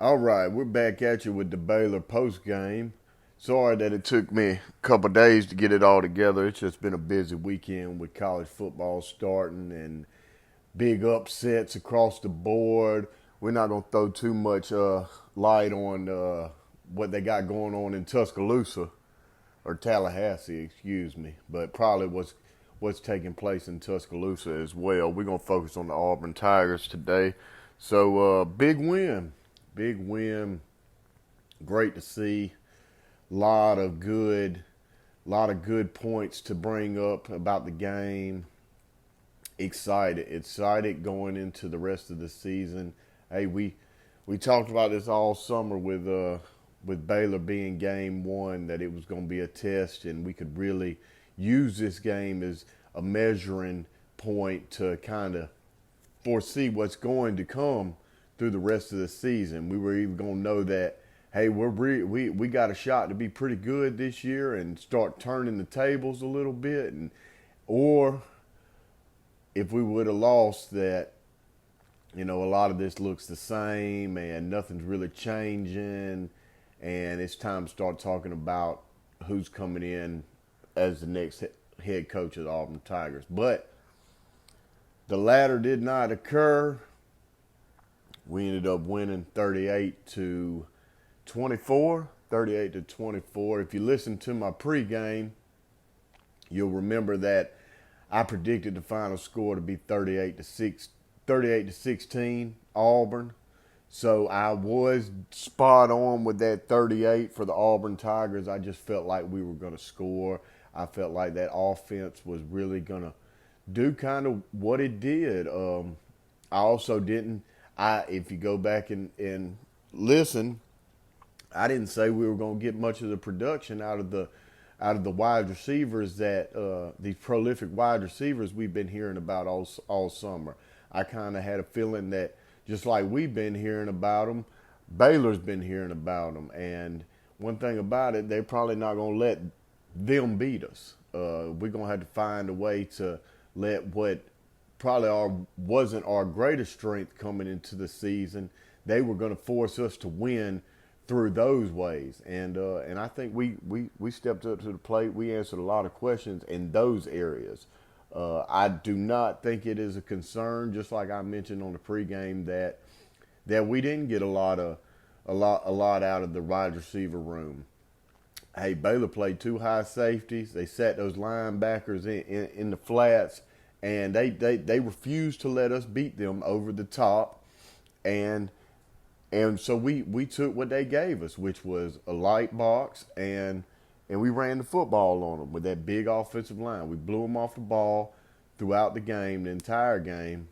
All right, we're back at you with the Baylor postgame. Sorry that it took me a couple of days to get it all together. It's just been a busy weekend with college football starting and big upsets across the board. We're not going to throw too much light on what they got going on in Tuscaloosa or Tallahassee, excuse me, but probably what's taking place in Tuscaloosa as well. We're going to focus on the Auburn Tigers today. So, big win, great to see. Lot of good, lot of good points to bring up about the game. Excited going into the rest of the season. Hey, we talked about this all summer with Baylor being game one, that it was going to be a test, and we could really use this game as a measuring point to kind of foresee what's going to come through the rest of the season. We were even going to know that, hey, we got a shot to be pretty good this year and start turning the tables a little bit, and or if we would have lost, that a lot of this looks the same and nothing's really changing, and it's time to start talking about who's coming in as the next head coach of the Auburn Tigers. But the latter did not occur. We ended up winning 38 to 24. 38 to 24. If you listen to my pregame, you'll remember that I predicted the final score to be 38 to 16 Auburn. So I was spot on with that 38 for the Auburn Tigers. I just felt like we were going to score. I felt like that offense was really going to do kind of what it did. I also didn't. If you go back and listen, I didn't say we were going to get much of the production out of the wide receivers that these prolific wide receivers we've been hearing about all summer. I kind of had a feeling that just like we've been hearing about them, Baylor's been hearing about them. And one thing about it, they're probably not going to let them beat us. We're going to have to find a way to let what probably wasn't our greatest strength coming into the season. They were going to force us to win through those ways, and I think we stepped up to the plate. We answered a lot of questions in those areas. I do not think it is a concern, just like I mentioned on the pregame, that we didn't get a lot out of the wide receiver room. Hey, Baylor played two high safeties. They sat those linebackers in the flats, and they refused to let us beat them over the top. And so we took what they gave us, which was a light box, and we ran the football on them with that big offensive line. We blew them off the ball throughout the game, the entire game,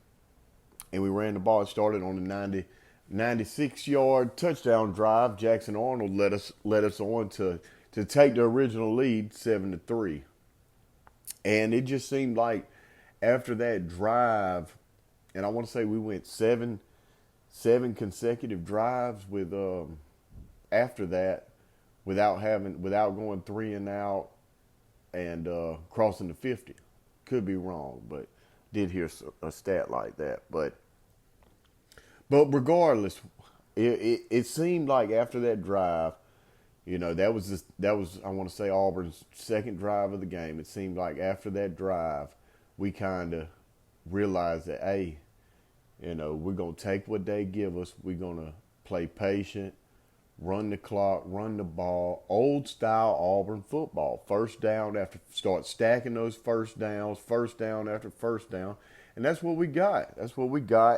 and we ran the ball. It started on the 96-yard touchdown drive. Jackson Arnold led us on to take the original lead 7-3, and it just seemed like after that drive, and I want to say we went seven consecutive drives with after that without going 3 and out and crossing the 50. Could be wrong, but did hear a stat like that. But regardless, it seemed like after that drive, that was I want to say Auburn's second drive of the game. It seemed like after that drive, we kind of realized that, hey, we're going to take what they give us. We're going to play patient, run the clock, run the ball, old style Auburn football. First down start stacking those first downs, first down after first down. And that's what we got.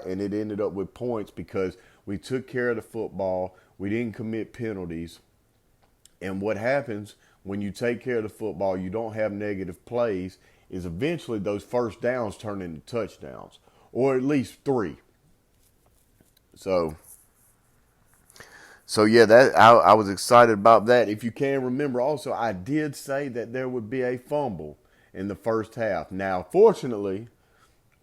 And it ended up with points because we took care of the football. We didn't commit penalties. And what happens when you take care of the football, you don't have negative plays, is eventually those first downs turn into touchdowns, or at least 3. So yeah, that I was excited about that. If you can remember, also I did say that there would be a fumble in the first half. Now, fortunately,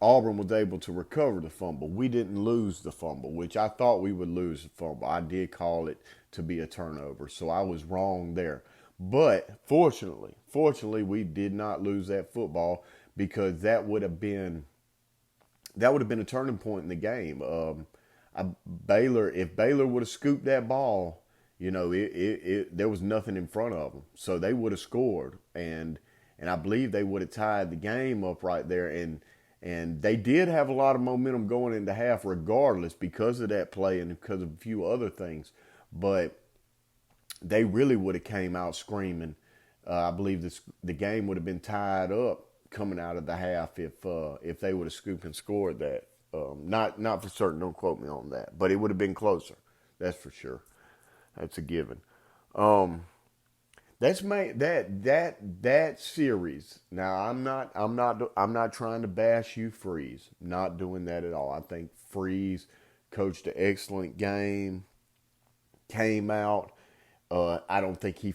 Auburn was able to recover the fumble. We didn't lose the fumble, which I thought we would lose the fumble. I did call it to be a turnover, so I was wrong there. But fortunately, we did not lose that football, because that would have been a turning point in the game. If Baylor would have scooped that ball, there was nothing in front of them, so they would have scored, and I believe they would have tied the game up right there, and they did have a lot of momentum going into half, regardless, because of that play and because of a few other things, but they really would have came out screaming. I believe the game would have been tied up coming out of the half if they would have scooped and scored that. Not for certain. Don't quote me on that, but it would have been closer. That's for sure. That's a given. That's that series. Now I'm not trying to bash you, Freeze. Not doing that at all. I think Freeze coached an excellent game. Came out. I don't think he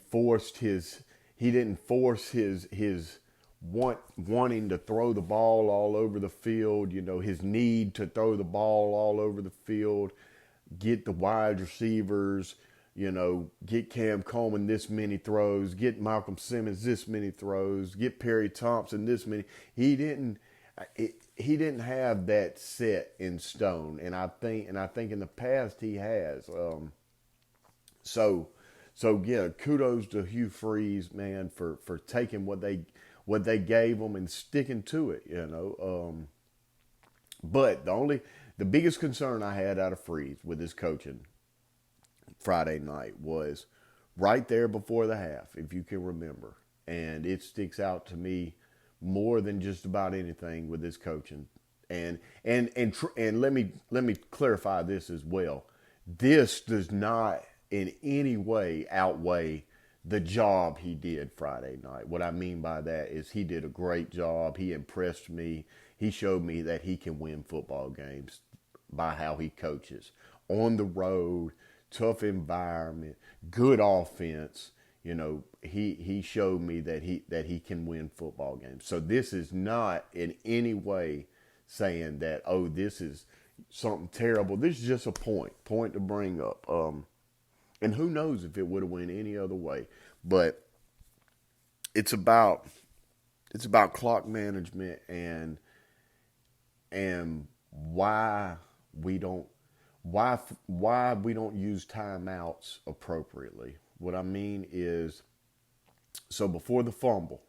didn't force his wanting to throw the ball all over the field, his need to throw the ball all over the field, get the wide receivers, get Cam Coleman this many throws, get Malcolm Simmons this many throws, get Perry Thompson this many. He didn't have that set in stone, and I think in the past he has. So yeah, kudos to Hugh Freeze, man, for taking what they gave him and sticking to it, But the biggest concern I had out of Freeze with his coaching Friday night was right there before the half, if you can remember, and it sticks out to me more than just about anything with his coaching. And let me clarify this as well. This does not in any way outweigh the job he did Friday night. What I mean by that is he did a great job. He impressed me. He showed me that he can win football games by how he coaches. On the road, tough environment, good offense. He showed me that he can win football games. So this is not in any way saying that, oh, this is something terrible. This is just a point to bring up. And who knows if it would have went any other way. But it's about clock management and why we don't use timeouts appropriately. What I mean is, so before that fumble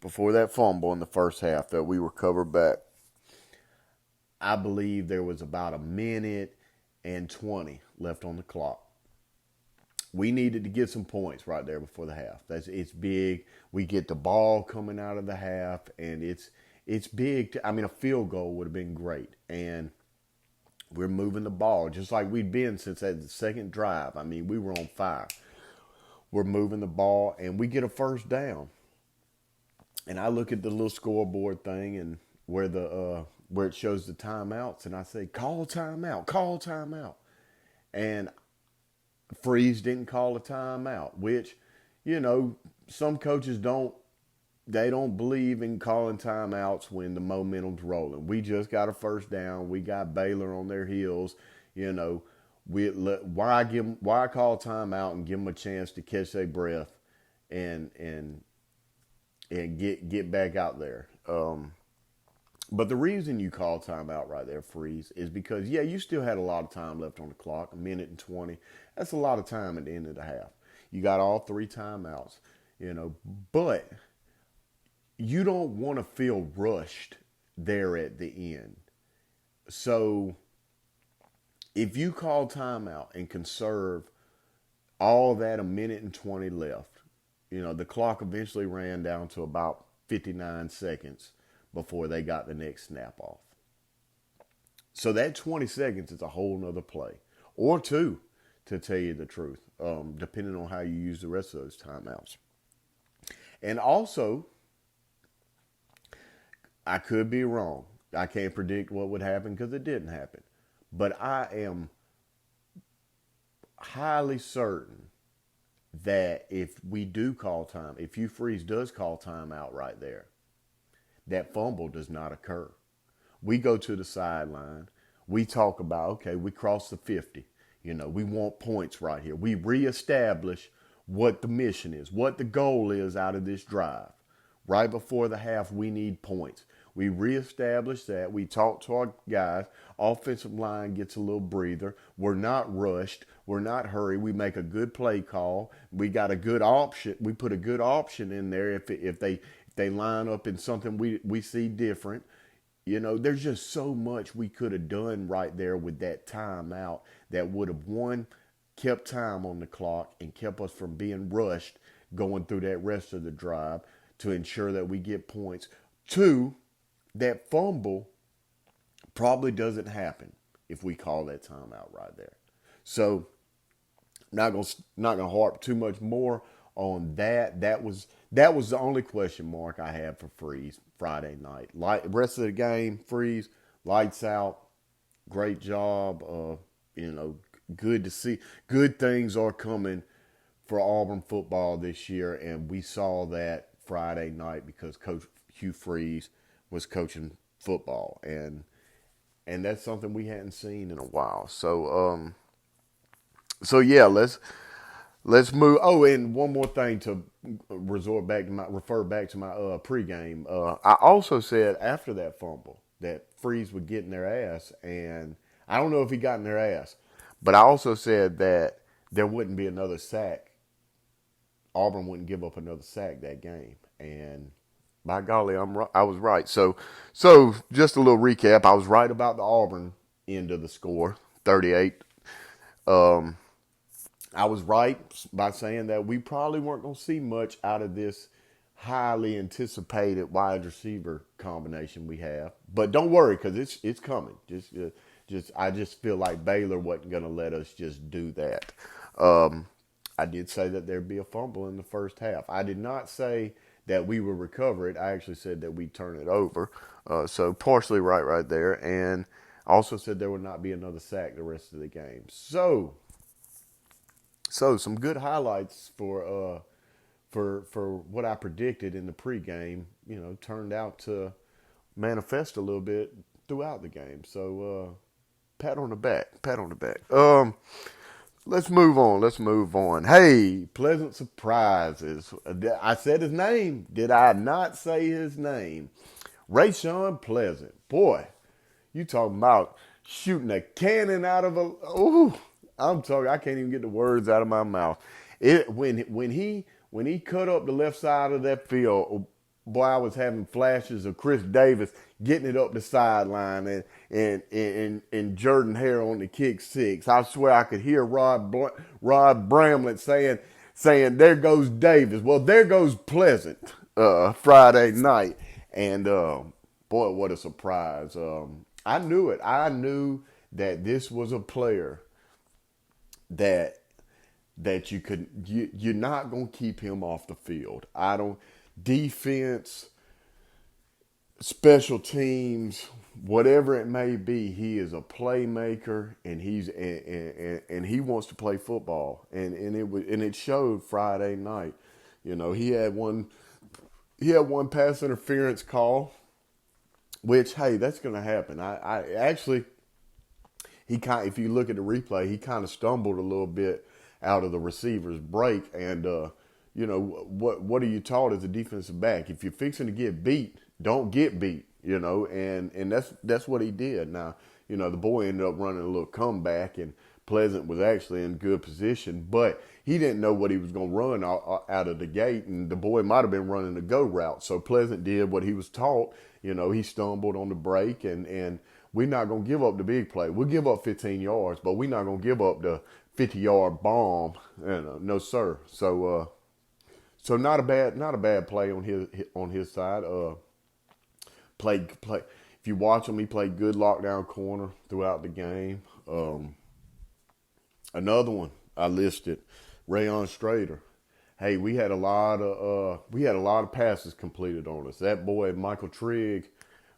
in the first half that we recovered back, I believe there was about 1:20 left on the clock. We needed to get some points right there before the half. It's big. We get the ball coming out of the half, and it's big. A field goal would have been great, and we're moving the ball just like we'd been since that second drive. We were on fire. We're moving the ball, and we get a first down. And I look at the little scoreboard thing and where it shows the timeouts, and I say, call timeout. And Freeze didn't call a timeout, which, some coaches don't believe in calling timeouts when the momentum's rolling. We just got a first down. We got Baylor on their heels. Why call timeout and give them a chance to catch their breath and get back out there. But the reason you call timeout right there, Freeze, is because, you still had a lot of time left on the clock, 1:20. That's a lot of time at the end of the half. You got all three timeouts, but you don't want to feel rushed there at the end. So if you call timeout and conserve all that 1:20 left, the clock eventually ran down to about 59 seconds before they got the next snap off. So that 20 seconds is a whole nother play. Or two, to tell you the truth, depending on how you use the rest of those timeouts. And also, I could be wrong. I can't predict what would happen because it didn't happen. But I am highly certain that if Hugh Freeze does call timeout right there, that fumble does not occur. We go to the sideline. We talk about, okay, we crossed the 50. We want points right here. We reestablish what the mission is, what the goal is out of this drive. Right before the half, we need points. We reestablish that. We talk to our guys. Offensive line gets a little breather. We're not rushed. We're not hurried. We make a good play call. We got a good option. We put a good option in there if they line up in something we see different. There's just so much we could have done right there with that timeout that would have, one, kept time on the clock and kept us from being rushed going through that rest of the drive to ensure that we get points. Two, that fumble probably doesn't happen if we call that timeout right there. So not gonna harp too much more on that. That was the only question mark I had for Freeze Friday night. Rest of the game, Freeze, lights out, great job. Good to see. Good things are coming for Auburn football this year, and we saw that Friday night because Coach Hugh Freeze was coaching football, and that's something we hadn't seen in a while. So yeah, let's move. Oh, and one more thing to refer back to my pregame. I also said after that fumble that Freeze would get in their ass, and I don't know if he got in their ass, but I also said that there wouldn't be another sack. Auburn wouldn't give up another sack that game, and by golly, I was right. So just a little recap. I was right about the Auburn end of the score, 38. I was right by saying that we probably weren't going to see much out of this highly anticipated wide receiver combination we have. But don't worry, because it's coming. I just feel like Baylor wasn't going to let us just do that. I did say that there'd be a fumble in the first half. I did not say that we would recover it. I actually said that we'd turn it over. So partially right there. And I also said there would not be another sack the rest of the game. So some good highlights for what I predicted in the pregame, turned out to manifest a little bit throughout the game. So pat on the back. Let's move on. Hey, pleasant surprises. I said his name. Did I not say his name? Rayshawn Pleasant. Boy, you talking about shooting a cannon out of a... Ooh, I'm talking, I can't even get the words out of my mouth. When he cut up the left side of that field, boy, I was having flashes of Chris Davis getting it up the sideline and Jordan Hare on the kick six. I swear I could hear Rod Bramlett saying, there goes Davis. Well, there goes Pleasant Friday night. And boy, what a surprise. I knew it. I knew that this was a player that you're not going to keep him off the field. Defense, special teams, whatever it may be, he is a playmaker, and he wants to play football, and it showed Friday night. He had one pass interference call, which, hey, that's going to happen. I actually, if you look at the replay, he kind of stumbled a little bit out of the receiver's break, and what are you taught as a defensive back? If you're fixing to get beat, don't get beat, and that's what he did. Now, the boy ended up running a little comeback, and Pleasant was actually in good position, but he didn't know what he was going to run out of the gate, and the boy might have been running a go route. So Pleasant did what he was taught. He stumbled on the break, and we're not going to give up the big play. We'll give up 15 yards, but we're not going to give up the 50-yard bomb. No, sir. So not a bad play on his side. Play. If you watch him, he played good lockdown corner throughout the game. Another one I listed, Rayon Strader. Hey, we had a lot of passes completed on us. That boy Michael Trigg,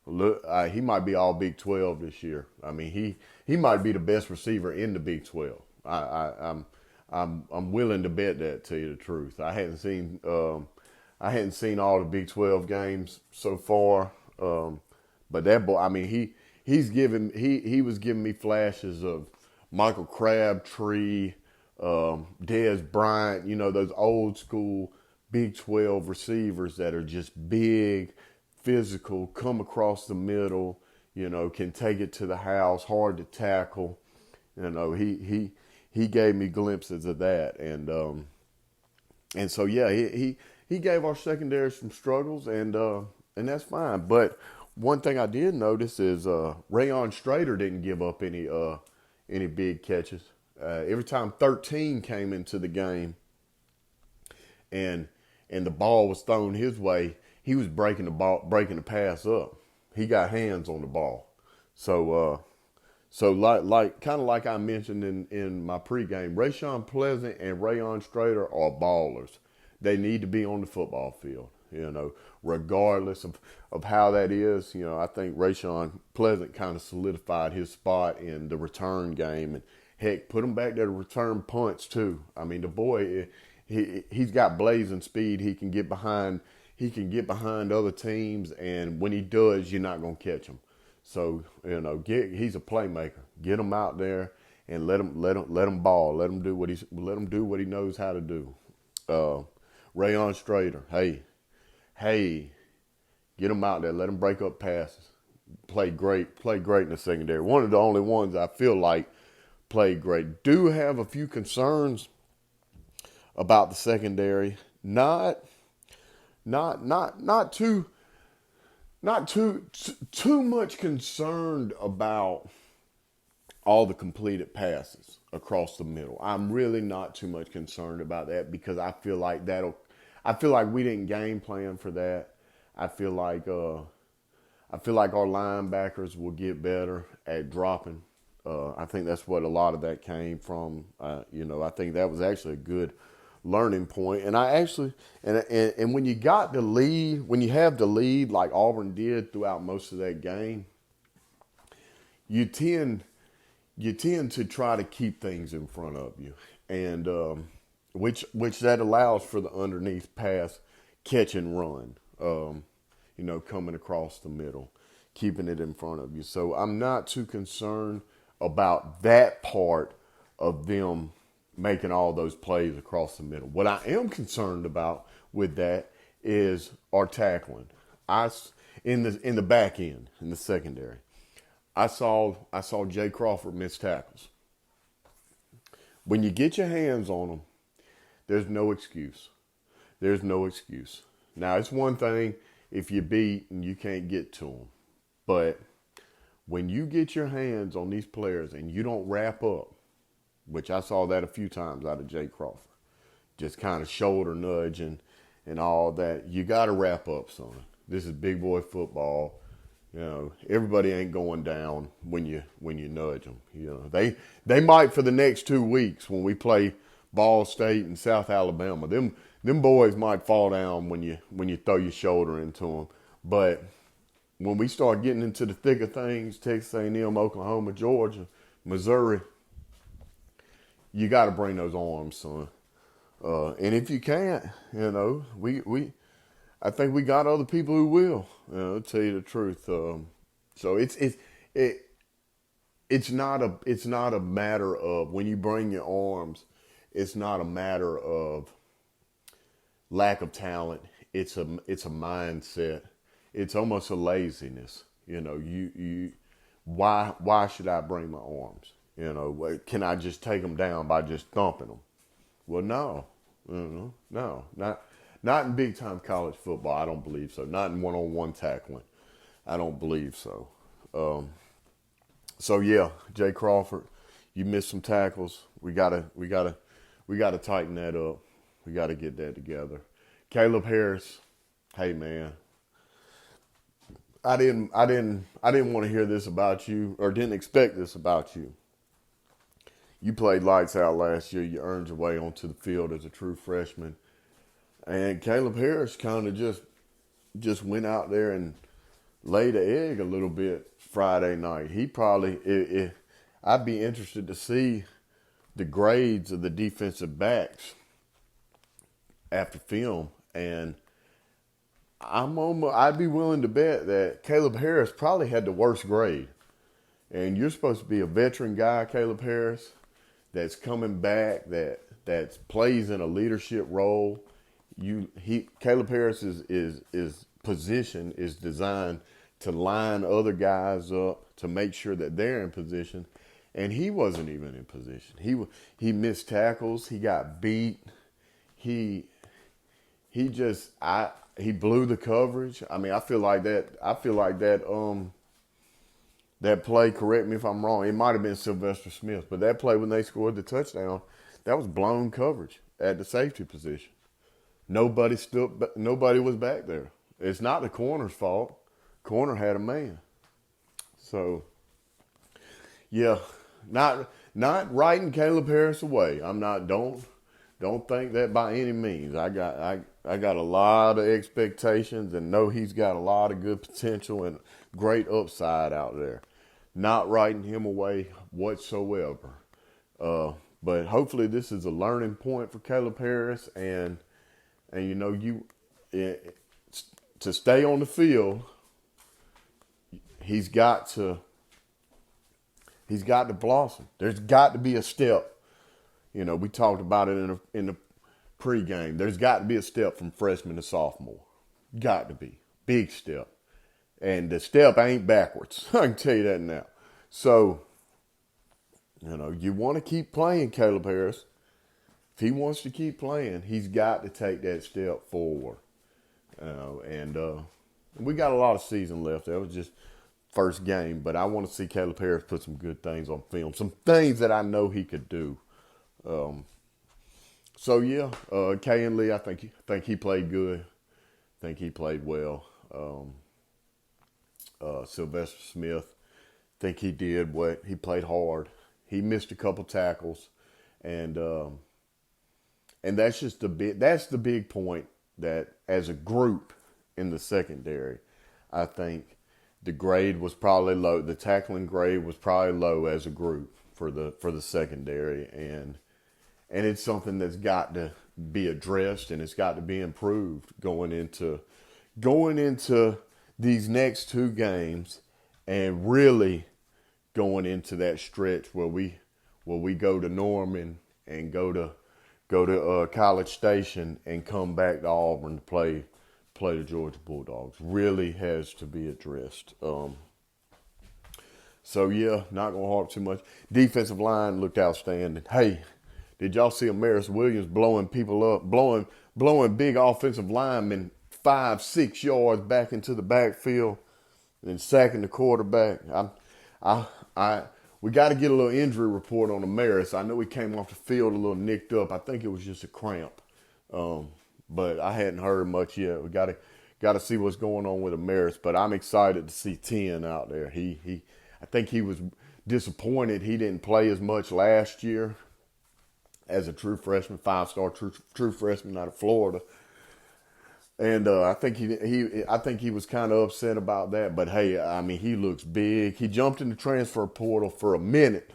look, he might be all Big 12 this year. I mean, he might be the best receiver in the Big 12. I'm willing to bet that, to tell you the truth. I hadn't seen all the Big 12 games so far, but that boy, I mean, he was giving me flashes of Michael Crabtree, Dez Bryant, those old school Big 12 receivers that are just big, physical, come across the middle, can take it to the house, hard to tackle. He gave me glimpses of that, and so yeah, he gave our secondary some struggles, and that's fine. But one thing I did notice is Rayon Strader didn't give up any big catches. Every time 13 came into the game, and the ball was thrown his way, he was breaking the pass up. He got hands on the ball, so kind of like I mentioned in my pregame, Rashawn Pleasant and Rayon Strader are ballers. They need to be on the football field, regardless of how that is. I think Rashawn Pleasant kind of solidified his spot in the return game, and heck, put him back there to return punts too. I mean, the boy, he's got blazing speed. He can get behind other teams, and when he does, you're not gonna catch him. So he's a playmaker. Get him out there and let him ball. Let him do what he knows how to do. Rayon Strader, hey, get him out there. Let him break up passes. Play great in the secondary. One of the only ones I feel like played great. Do have a few concerns about the secondary. Not too much concerned about all the completed passes across the middle. I'm really not too much concerned about that, because I feel like we didn't game plan for that. I feel like our linebackers will get better at dropping. I think that's what a lot of that came from. I think that was actually a good learning point. And I actually, and when you got the lead, when you have the lead like Auburn did throughout most of that game, you tend to try to keep things in front of you, and which that allows for the underneath pass, catch and run. Coming across the middle, keeping it in front of you. So I'm not too concerned about that part of them making all those plays across the middle. What I am concerned about with that is our tackling. In the back end, in the secondary, I saw Jay Crawford miss tackles. When you get your hands on them, there's no excuse. There's no excuse. Now, it's one thing if you beat and you can't get to them, but when you get your hands on these players and you don't wrap up, which I saw that a few times out of Jay Crawford, just kind of shoulder nudge and all that, you got to wrap up, son. This is big boy football. Everybody ain't going down when you nudge them. They might for the next 2 weeks when we play Ball State and South Alabama. Them boys might fall down when you throw your shoulder into them. But when we start getting into the thick of things, Texas A&M, Oklahoma, Georgia, Missouri, you got to bring those arms, son. And if you can't, I think we got other people who will. I'll tell you the truth. So it's not a matter of, when you bring your arms, it's not a matter of lack of talent. It's a mindset. It's almost a laziness. Why should I bring my arms? Can I just take them down by just thumping them? Well, no, not in big time college football. I don't believe so. Not in one-on-one tackling. I don't believe so. So yeah, Jay Crawford, you missed some tackles. We gotta tighten that up. We gotta get that together. Caleb Harris, hey man, I didn't want to hear this about you, or didn't expect this about you. You played lights out last year. You earned your way onto the field as a true freshman. And Caleb Harris kind of just went out there and laid an egg a little bit Friday night. He probably, I'd be interested to see the grades of the defensive backs after film. And I'd be willing to bet that Caleb Harris probably had the worst grade. And you're supposed to be a veteran guy, Caleb Harris, that's coming back, that plays in a leadership role. Caleb Harris is position is designed to line other guys up to make sure that they're in position, and he wasn't even in position. He missed tackles. He got beat. He he just he blew the coverage. I mean, I feel like that play. Correct me if I'm wrong. It might have been Sylvester Smith, but that play when they scored the touchdown, that was blown coverage at the safety position. Nobody stood. Nobody was back there. It's not the corner's fault. Corner had a man. So, yeah, not writing Caleb Harris away. I'm not. Don't think that by any means. I got a lot of expectations and know he's got a lot of good potential and great upside out there. Not writing him away whatsoever. But hopefully this is a learning point for Caleb Harris, and to stay on the field, he's got to blossom. There's got to be a step. We talked about it in the pregame. There's got to be a step from freshman to sophomore. Got to be. Big step. And the step ain't backwards. I can tell you that now. So, you want to keep playing Caleb Harris. If he wants to keep playing, he's got to take that step forward. And we got a lot of season left. That was just first game. But I want to see Caleb Harris put some good things on film. Some things that I know he could do. Kay and Lee, I think he played good. I think he played well. Sylvester Smith, I think he did what he played hard. He missed a couple tackles, and that's just that's the big point, that as a group in the secondary, I think the grade was probably low. The tackling grade was probably low as a group for the secondary, and it's something that's got to be addressed, and it's got to be improved going into these next two games, and really going into that stretch where we go to Norman and go to College Station and come back to Auburn to play the Georgia Bulldogs. Really has to be addressed. Not gonna harp too much. Defensive line looked outstanding. Hey, did y'all see Amaris Williams blowing people up, blowing big offensive linemen 5-6 yards back into the backfield and sacking the quarterback? We got to get a little injury report on Amaris. I know he came off the field a little nicked up. I think it was just a cramp, but I hadn't heard much yet. We got to see what's going on with Amaris. But I'm excited to see 10 out there. I think he was disappointed he didn't play as much last year as a true freshman, 5-star true freshman out of Florida. And I think he was kind of upset about that. But hey, I mean, he looks big. He jumped in the transfer portal for a minute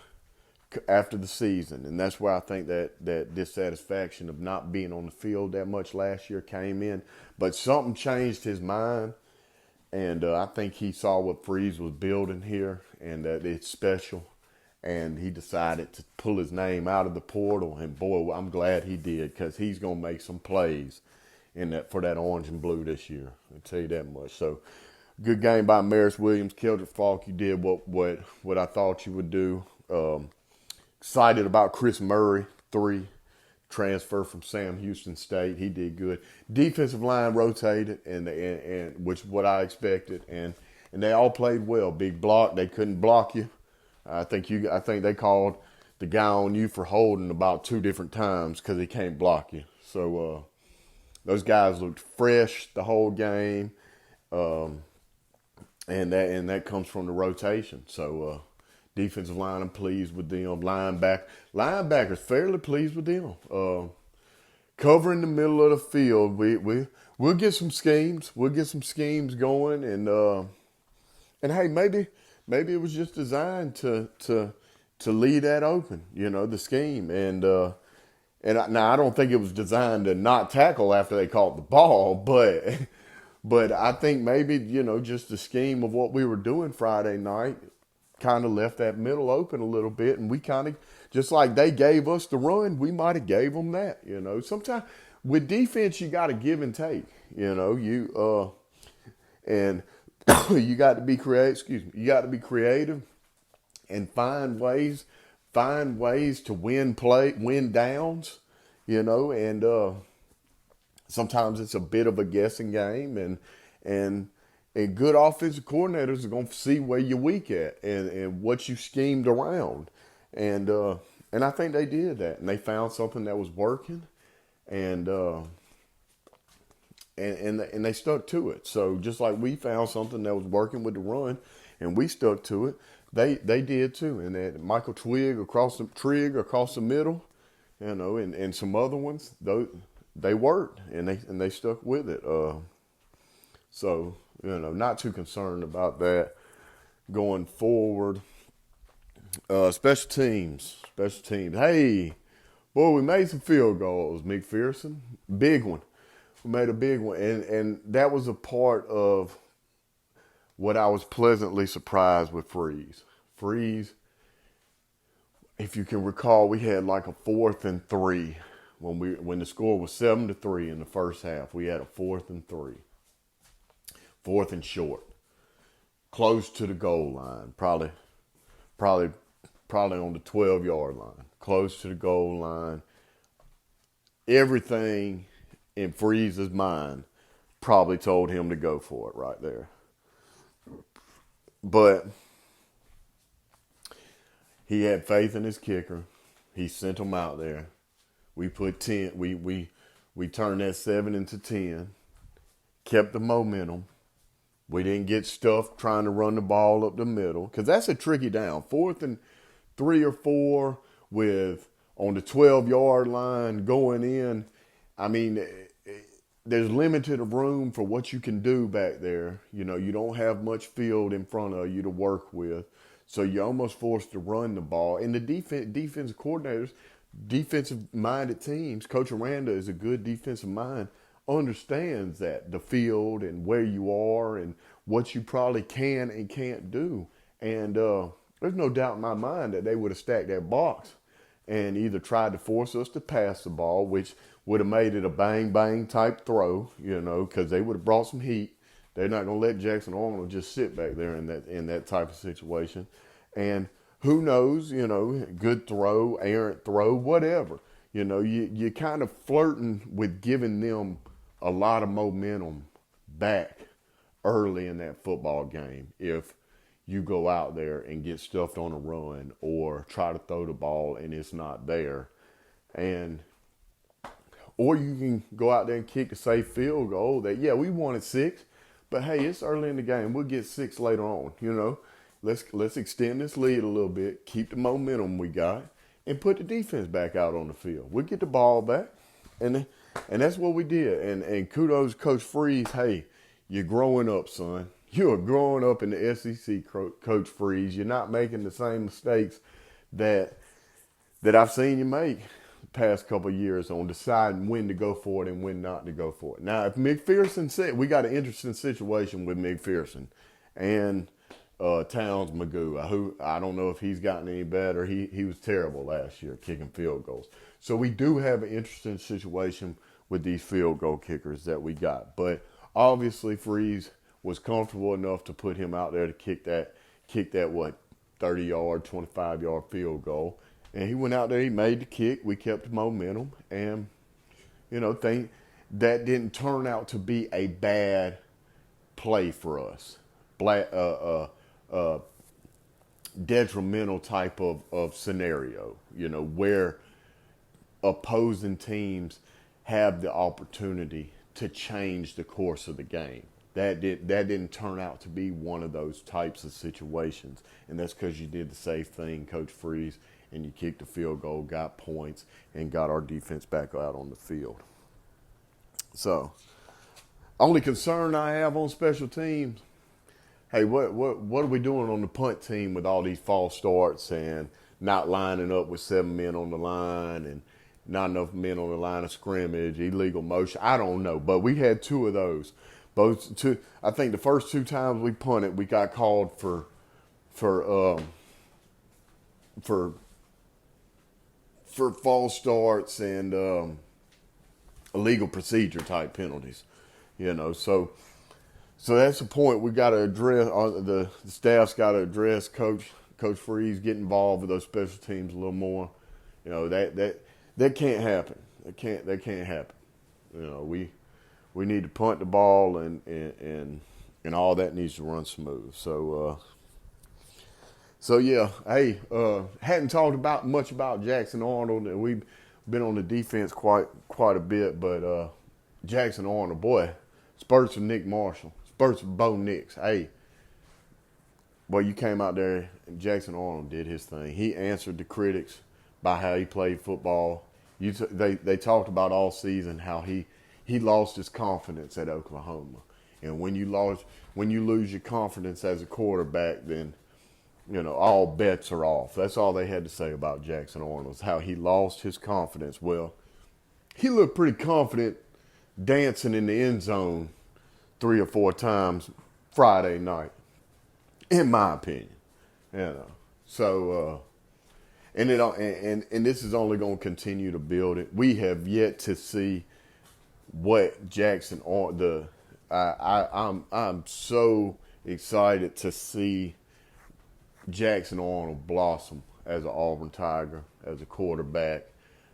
after the season, and that's where I think that dissatisfaction of not being on the field that much last year came in. But something changed his mind, and I think he saw what Freeze was building here, and that it's special. And he decided to pull his name out of the portal, and boy, I'm glad he did, because he's gonna make some plays for that orange and blue this year. I'll tell you that much. So, good game by Amaris Williams. Keldrick Falk, you did what I thought you would do. Excited about Chris Murray, 3, transfer from Sam Houston State. He did good. Defensive line rotated, and which is what I expected, and they all played well. Big block. They couldn't block you. I think they called the guy on you for holding about 2 different times because he can't block you. So those guys looked fresh the whole game, and that comes from the rotation. So defensive line, I'm pleased with them. Linebackers, fairly pleased with them. Covering the middle of the field, we'll get some schemes. We'll get some schemes going, and hey, maybe it was just designed to leave that open, the scheme. And now I don't think it was designed to not tackle after they caught the ball, but I think maybe, just the scheme of what we were doing Friday night kind of left that middle open a little bit, and we kind of, just like they gave us the run, we might have gave them that, Sometimes with defense, you got to give and take. And you got to be creative. Excuse me. You got to be creative and find ways to win downs. And sometimes it's a bit of a guessing game, and good offensive coordinators are going to see where you're weak at and what you schemed around, and I think they did that, and they found something that was working, and they stuck to it. So just like we found something that was working with the run, and we stuck to it, they did too. And that Michael Trigg across the middle, and some other ones, they worked and they stuck with it. So not too concerned about that going forward. Special teams. Hey, boy, we made some field goals, McPherson. Big one. We made a big one. And that was a part of what I was pleasantly surprised with Freeze. Freeze, if you can recall, we had like a 4th and 3 when the score was 7-3 in the first half. We had a 4th and 3. 4th and short. Close to the goal line. Probably on the 12-yard line. Close to the goal line. Everything in Freeze's mind probably told him to go for it right there. But he had faith in his kicker. He sent him out there. We put 10. We turned that 7 into 10. Kept the momentum. We didn't get stuffed trying to run the ball up the middle, because that's a tricky down. 4th and 3 or 4 with on the 12-yard line going in. I mean, there's limited room for what you can do back there. You don't have much field in front of you to work with. So you're almost forced to run the ball. And the defensive coordinators, defensive-minded teams, Coach Aranda is a good defensive mind, understands that, the field and where you are and what you probably can and can't do. And there's no doubt in my mind that they would have stacked that box and either tried to force us to pass the ball, which would have made it a bang-bang type throw, because they would have brought some heat. They're not going to let Jackson Arnold just sit back there in that type of situation. And who knows, good throw, errant throw, whatever. You're kind of flirting with giving them a lot of momentum back early in that football game if you go out there and get stuffed on a run or try to throw the ball and it's not there. Or you can go out there and kick a safe field goal that, we wanted 6, but hey, it's early in the game. We'll get 6 later on, Let's extend this lead a little bit, keep the momentum we got, and put the defense back out on the field. We'll get the ball back, and that's what we did. And kudos to Coach Freeze. Hey, you're growing up, son. You are growing up in the SEC, Coach Freeze. You're not making the same mistakes that I've seen you make the past couple of years on deciding when to go for it and when not to go for it. Now, if McPherson said, we got an interesting situation with McPherson and Towns Magoo, who I don't know if he's gotten any better. He was terrible last year kicking field goals. So we do have an interesting situation with these field goal kickers that we got. But obviously Freeze was comfortable enough to put him out there to kick that 30-yard, 25-yard field goal. And he went out there, he made the kick, we kept the momentum, and that didn't turn out to be a bad play for us. Detrimental type of scenario, where opposing teams have the opportunity to change the course of the game. That didn't turn out to be one of those types of situations, and that's because you did the safe thing, Coach Freeze, and you kicked the field goal, got points, and got our defense back out on the field. So, only concern I have on special teams, hey, what are we doing on the punt team with all these false starts and not lining up with 7 men on the line and not enough men on the line of scrimmage, illegal motion? I don't know, but we had 2 of those. I think the first 2 times we punted, we got called for false starts and illegal procedure type penalties. So that's the point we got to address. The staff's got to address. Coach Freeze get involved with those special teams a little more. That can't happen. That can't happen. We need to punt the ball and all that needs to run smooth. So yeah, hey, hadn't talked about much about Jackson Arnold, and we've been on the defense quite a bit, but Jackson Arnold, boy, spurts of Nick Marshall, spurts of Bo Nix. Hey, boy, you came out there and Jackson Arnold did his thing. He answered the critics by how he played football. They talked about all season how he lost his confidence at Oklahoma, and when you lose your confidence as a quarterback, then all bets are off. That's all they had to say about Jackson Arnold, is how he lost his confidence. Well, he looked pretty confident dancing in the end zone 3 or 4 times Friday night, in my opinion. So and this is only going to continue to build it. We have yet to see what Jackson I'm so excited to see Jackson Arnold blossom as an Auburn Tiger, as a quarterback.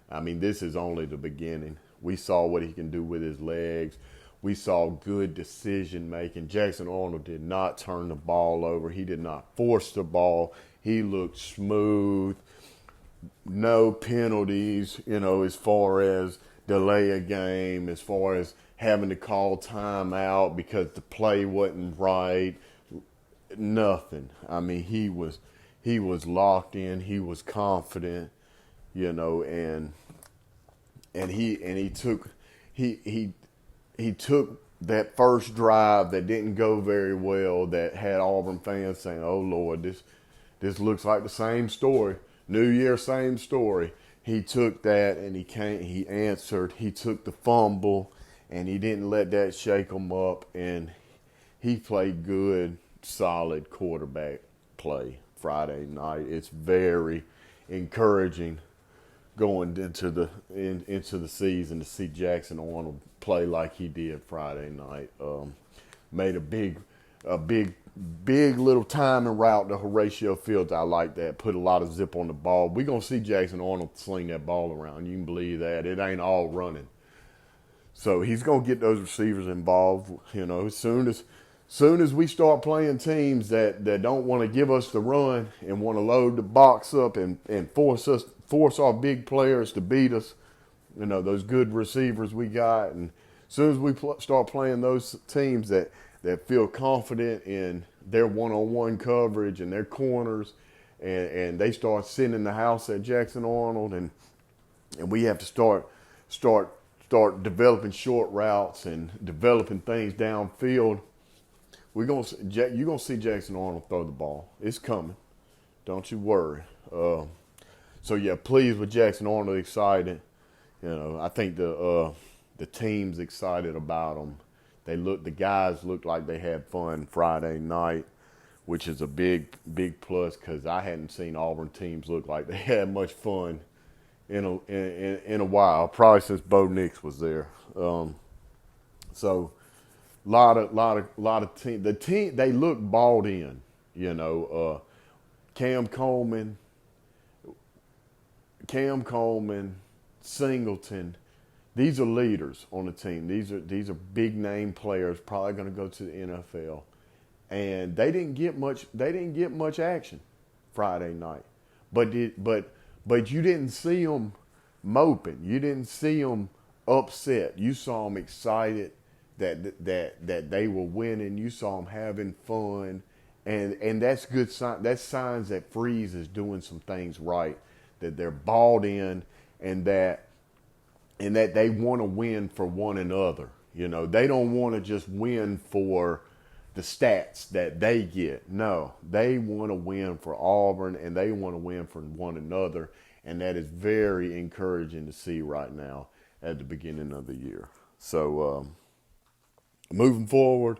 I mean, this is only the beginning. We saw what he can do with his legs. We saw good decision making. Jackson Arnold did not turn the ball over. He did not force the ball. He looked smooth. No penalties, as far as delay a game, as far as having to call timeout because the play wasn't right. Nothing. I mean, he was locked in. He was confident, and he took that first drive that didn't go very well, that had Auburn fans saying, "Oh Lord, this looks like the same story. New Year, same story." He took that and he answered. He took the fumble and he didn't let that shake him up, and he played good, solid quarterback play Friday night. It's very encouraging going into the season to see Jackson Arnold play like he did Friday night. Made a big little timing route to Horatio Fields. I like that. Put a lot of zip on the ball. We're going to see Jackson Arnold sling that ball around. You can believe that. It ain't all running. So he's going to get those receivers involved. As soon as we start playing teams that don't want to give us the run and want to load the box up and force our big players to beat us, those good receivers we got, and as soon as we start playing those teams that feel confident in their one-on-one coverage and their corners, and they start sending the house at Jackson Arnold, and we have to start developing short routes and developing things downfield. You're gonna see Jackson Arnold throw the ball. It's coming. Don't you worry. So yeah, pleased with Jackson Arnold. Excited. I think the team's excited about him. The guys looked like they had fun Friday night, which is a big plus, because I hadn't seen Auburn teams look like they had much fun in a while, probably since Bo Nix was there. So lot of team. The team, they look balled in. Cam Coleman, Singleton. These are leaders on the team. These are big name players, probably going to go to the NFL, and they didn't get much action Friday night. But you didn't see them moping. You didn't see them upset. You saw them excited that they were winning. You saw them having fun, and that's good sign. That's signs that Freeze is doing some things right, that they're balled in, and that they want to win for one another. They don't want to just win for the stats that they get. No, they want to win for Auburn, and they want to win for one another, and that is very encouraging to see right now at the beginning of the year. So moving forward,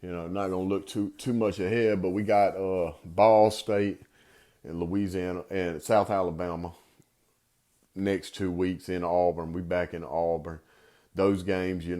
not going to look too much ahead, but we got Ball State and Louisiana and South Alabama next 2 weeks in Auburn. We back in Auburn. those games, they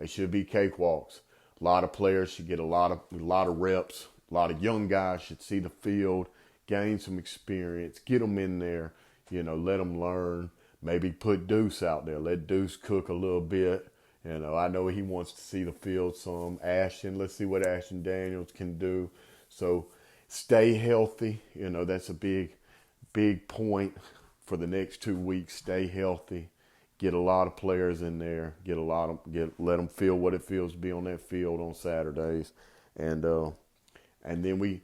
should be cakewalks. A lot of players should get a lot of reps. A lot of young guys should see the field, gain some experience, get them in there, let them learn. Maybe put Deuce out there, let Deuce cook a little bit. I know he wants to see the field some. Ashton, let's see what Ashton Daniels can do. So stay healthy. That's a big point for the next 2 weeks. Stay healthy. Get a lot of players in there. Let them feel what it feels to be on that field on Saturdays, and then we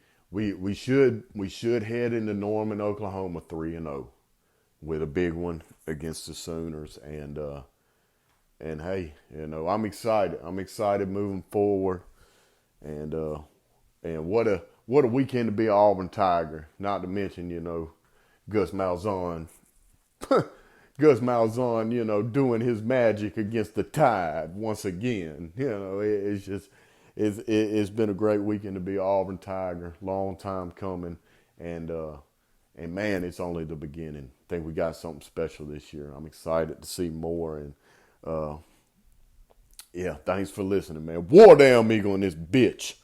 should head into Norman, Oklahoma 3-0 with a big one against the Sooners, and hey, I'm excited. I'm excited moving forward, and what a weekend to be an Auburn Tiger. Not to mention Gus Malzahn. Gus Malzahn, doing his magic against the Tide once again. It's been a great weekend to be an Auburn Tiger. Long time coming, and man, it's only the beginning. I think we got something special this year. I'm excited to see more, and thanks for listening, man. War Damn Eagle in this bitch.